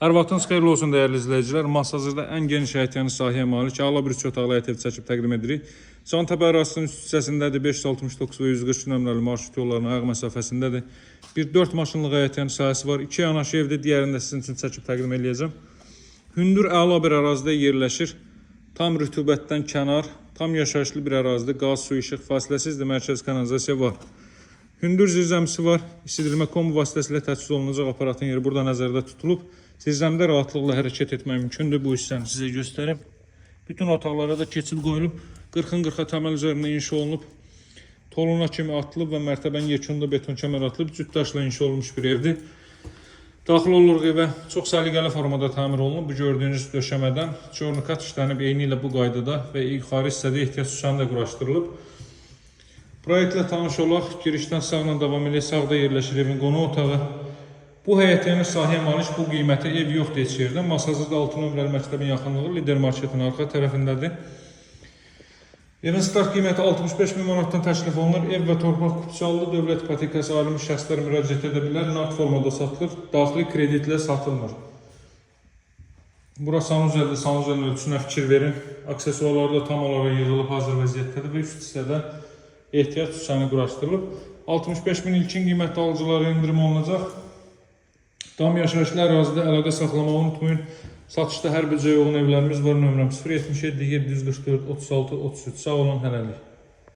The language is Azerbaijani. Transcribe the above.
Hər vaxtınız xeyirli olsun dəyərli izləyicilər. Masazırda ən geniş həyətyanı sahəyə malik ağla bir üç otaqlı həyət ev çəkib təqdim edirik. Cantəpə ərazisinin üst hissəsindədir. 569 və 143 nömrəli marşrut yollarının ayaq məsafəsindədir. Bir 4 maşınlıq həyətyanı sahəsi var. 2 yanaşı evdə, diğərində sizin üçün çəkib təqdim edəcəm. Hündür əla bir ərazidə yerləşir. Tam rütubətdən kənar, tam yaşayışlı bir ərazidə qaz, su, işıq fasiləsizdir. Mərkəzi kanalizasiya var. Hündür zirzəmisi var. İstidirmə kombi vasitəsilə təchiz olunacaq aparatın yeri burada nəzərdə tutulub. Zirzəmdə rahatlıqla hərəkət etmək mümkündür. Bu hissəni sizə göstərim. Bütün otaqlara da keçid qoyulub. 40-ın 40-a təməl üzərində inşa olunub. Toluna kimi atılıb və mərtəbənin yekunda beton kəmər atılıb. Cüt daşla inşa olunmuş bir evdir. Daxil oluruq evə. Çox səliqəli formada təmir olunub. Bu gördüyünüz döşəmədən çornukat işlənib eyni ilə bu qaydada və yuxarı hissədə ehtiyac sükanı da quraşdırılıb. Proyektlə tanış olaq. Girişdən sağla davam edək. Sağda yerləşir evin qonaq otağı. Bu həyətyanı sahəyə malik, bu qiyməti ev yoxdur heç yerdə. Masazırda 6 nömrəli məktəbin yaxınlığı Lider Marketin arxa tərəfindədir. Evin start qiyməti 65.000 manatdan təklif olunur. Ev və torpaq kupçalı, dövlət ipotekası alınmış şəxslər müraciət edə bilər. Nağd formada satılır, daxili kreditlə satılmır. Bura sanuzeldir, sanuzel ölçüsünə fikir verin. Aksesuarlar da tam olaraq yığılıb hazır vəziyyətdədir və üst hissədə ehtiyac sükanı quraşdırılıb. 65.000 ilkin qiymətli alıcılara indirim olunacaq. Tam yaşayışlı ərazidə əlaqə saxlamağı unutmayın. Satışda hər büdcəyə uyğun evlərimiz var. Nömrəm 077 744 36 33. Sağ olun, hələlik.